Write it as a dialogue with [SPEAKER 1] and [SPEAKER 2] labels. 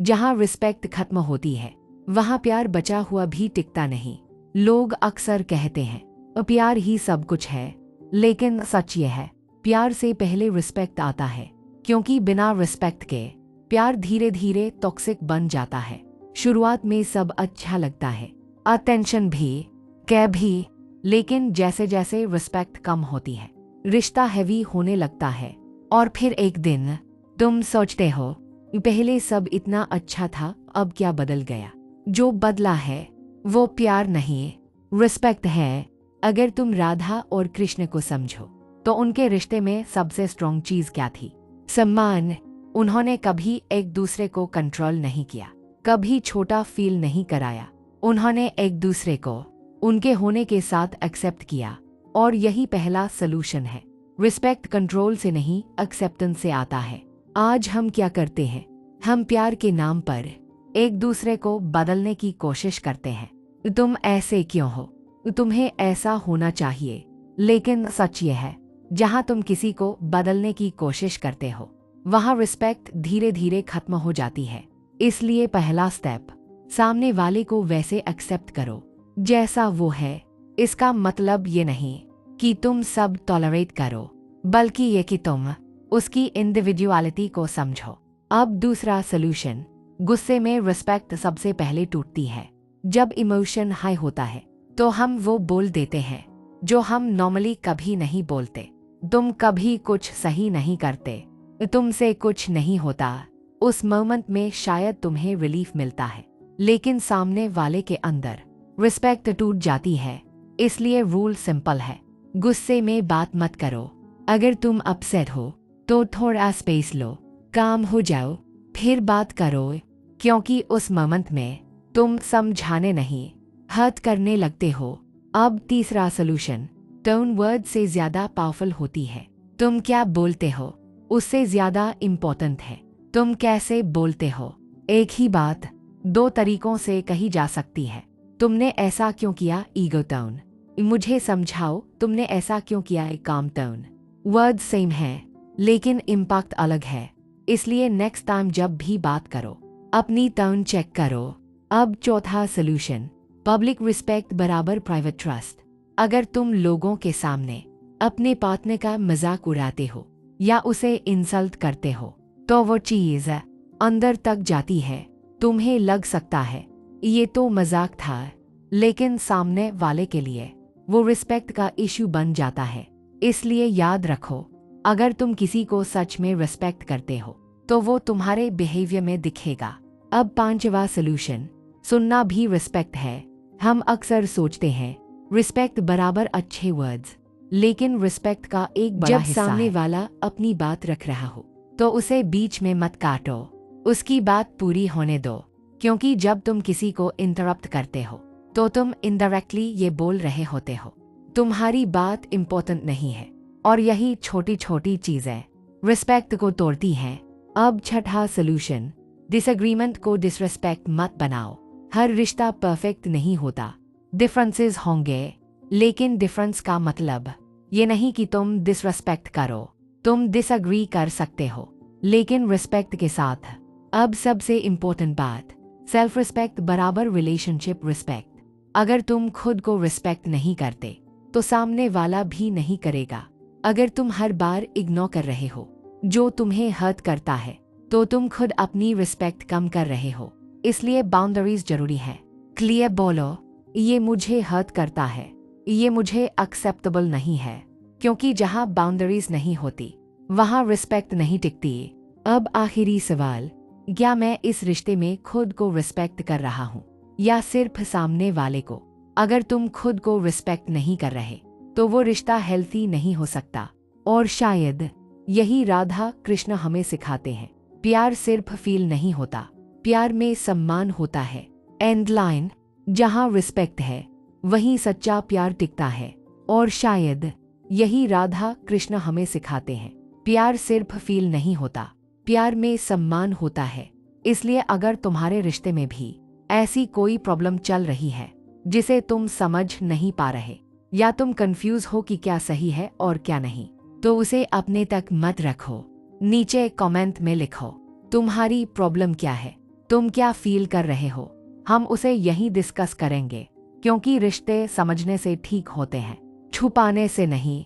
[SPEAKER 1] जहाँ रिस्पेक्ट खत्म होती है वहाँ प्यार बचा हुआ भी टिकता नहीं। लोग अक्सर कहते हैं प्यार ही सब कुछ है, लेकिन सच ये है प्यार से पहले रिस्पेक्ट आता है, क्योंकि बिना रिस्पेक्ट के प्यार धीरे धीरे टॉक्सिक बन जाता है। शुरुआत में सब अच्छा लगता है, अटेंशन भी, केयर भी, लेकिन जैसे जैसे रिस्पेक्ट कम होती है रिश्ता हैवी होने लगता है। और फिर एक दिन तुम सोचते हो पहले सब इतना अच्छा था, अब क्या बदल गया। जो बदला है वो प्यार नहीं, रिस्पेक्ट है। अगर तुम राधा और कृष्ण को समझो तो उनके रिश्ते में सबसे स्ट्रॉन्ग चीज क्या थी? सम्मान। उन्होंने कभी एक दूसरे को कंट्रोल नहीं किया, कभी छोटा फील नहीं कराया। उन्होंने एक दूसरे को उनके होने के साथ एक्सेप्ट किया, और यही पहला सलूशन है। रिस्पेक्ट कंट्रोल से नहीं, एक्सेप्टेंस से आता है। आज हम क्या करते हैं? हम प्यार के नाम पर एक दूसरे को बदलने की कोशिश करते हैं। तुम ऐसे क्यों हो? तुम्हें ऐसा होना चाहिए। लेकिन सच ये है, जहां तुम किसी को बदलने की कोशिश करते हो वहां रिस्पेक्ट धीरे धीरे खत्म हो जाती है। इसलिए पहला स्टेप, सामने वाले को वैसे एक्सेप्ट करो जैसा वो है। इसका मतलब ये नहीं कि तुम सब टॉलरेट करो, बल्कि ये कि तुम उसकी इंडिविजुअलिटी को समझो। अब दूसरा सॉल्यूशन, गुस्से में रिस्पेक्ट सबसे पहले टूटती है। जब इमोशन हाई होता है तो हम वो बोल देते हैं जो हम नॉर्मली कभी नहीं बोलते। तुम कभी कुछ सही नहीं करते, तुमसे कुछ नहीं होता। उस मोमेंट में शायद तुम्हें रिलीफ मिलता है, लेकिन सामने वाले के अंदर रिस्पेक्ट टूट जाती है। इसलिए रूल सिंपल है, गुस्से में बात मत करो। अगर तुम अपसेट हो तो थोड़ा स्पेस लो, काम हो जाओ, फिर बात करो, क्योंकि उस मोमेंट में तुम समझाने नहीं, हर्ट करने लगते हो। अब तीसरा सॉल्यूशन, टोन वर्ड से ज्यादा पावरफुल होती है। तुम क्या बोलते हो उससे ज्यादा इम्पोर्टेंट है तुम कैसे बोलते हो। एक ही बात दो तरीकों से कही जा सकती है। तुमने ऐसा क्यों किया, ईगो टोन। मुझे समझाओ, तुमने ऐसा क्यों किया, काम टोन। वर्ड सेम है लेकिन इम्पैक्ट अलग है। इसलिए नेक्स्ट टाइम जब भी बात करो अपनी टोन चेक करो। अब चौथा सॉल्यूशन, पब्लिक रिस्पेक्ट बराबर प्राइवेट ट्रस्ट। अगर तुम लोगों के सामने अपने पार्टनर का मजाक उड़ाते हो या उसे इंसल्ट करते हो तो वो चीज अंदर तक जाती है। तुम्हें लग सकता है ये तो मजाक था, लेकिन सामने वाले के लिए वो रिस्पेक्ट का इश्यू बन जाता है। इसलिए याद रखो, अगर तुम किसी को सच में रिस्पेक्ट करते हो तो वो तुम्हारे बिहेवियर में दिखेगा। अब पांचवा सॉल्यूशन, सुनना भी रिस्पेक्ट है। हम अक्सर सोचते हैं रिस्पेक्ट बराबर अच्छे वर्ड्स, लेकिन रिस्पेक्ट का एक बड़ा हिस्सा जब सामने वाला अपनी बात रख रहा हो तो उसे बीच में मत काटो, उसकी बात पूरी होने दो। क्योंकि जब तुम किसी को इंटरप्ट करते हो तो तुम इनडायरेक्टली ये बोल रहे होते हो तुम्हारी बात इम्पोर्टेंट नहीं है, और यही छोटी छोटी चीजें रिस्पेक्ट को तोड़ती हैं। अब छठा सॉल्यूशन, डिसएग्रीमेंट को डिसरिस्पेक्ट मत बनाओ। हर रिश्ता परफेक्ट नहीं होता, डिफरेंसेस होंगे, लेकिन डिफरेंस का मतलब ये नहीं कि तुम डिसरिस्पेक्ट करो। तुम डिसएग्री कर सकते हो, लेकिन रिस्पेक्ट के साथ। अब सबसे इम्पोर्टेंट बात, सेल्फ रिस्पेक्ट बराबर रिलेशनशिप रिस्पेक्ट। अगर तुम खुद को रिस्पेक्ट नहीं करते तो सामने वाला भी नहीं करेगा। अगर तुम हर बार इग्नोर कर रहे हो जो तुम्हें हर्ट करता है तो तुम खुद अपनी रिस्पेक्ट कम कर रहे हो। इसलिए बाउंड्रीज जरूरी है। क्लियर बोलो, ये मुझे हर्ट करता है, ये मुझे एक्सेप्टेबल नहीं है। क्योंकि जहाँ बाउंड्रीज नहीं होती वहाँ रिस्पेक्ट नहीं टिकती। अब आखिरी सवाल, क्या मैं इस रिश्ते में खुद को रिस्पेक्ट कर रहा हूँ या सिर्फ सामने वाले को? अगर तुम खुद को रिस्पेक्ट नहीं कर रहे तो वो रिश्ता हेल्थी नहीं हो सकता। और शायद यही राधा कृष्ण हमें सिखाते हैं, प्यार सिर्फ फील नहीं होता, प्यार में सम्मान होता है। एंड लाइन, जहाँ रिस्पेक्ट है वहीं सच्चा प्यार टिकता है। और शायद यही राधा कृष्ण हमें सिखाते हैं, प्यार सिर्फ फील नहीं होता, प्यार में सम्मान होता है। इसलिए अगर तुम्हारे रिश्ते में भी ऐसी कोई प्रॉब्लम चल रही है जिसे तुम समझ नहीं पा रहे, या तुम कंफ्यूज हो कि क्या सही है और क्या नहीं, तो उसे अपने तक मत रखो। नीचे कमेंट में लिखो तुम्हारी प्रॉब्लम क्या है, तुम क्या फील कर रहे हो, हम उसे यहीं डिस्कस करेंगे, क्योंकि रिश्ते समझने से ठीक होते हैं, छुपाने से नहीं।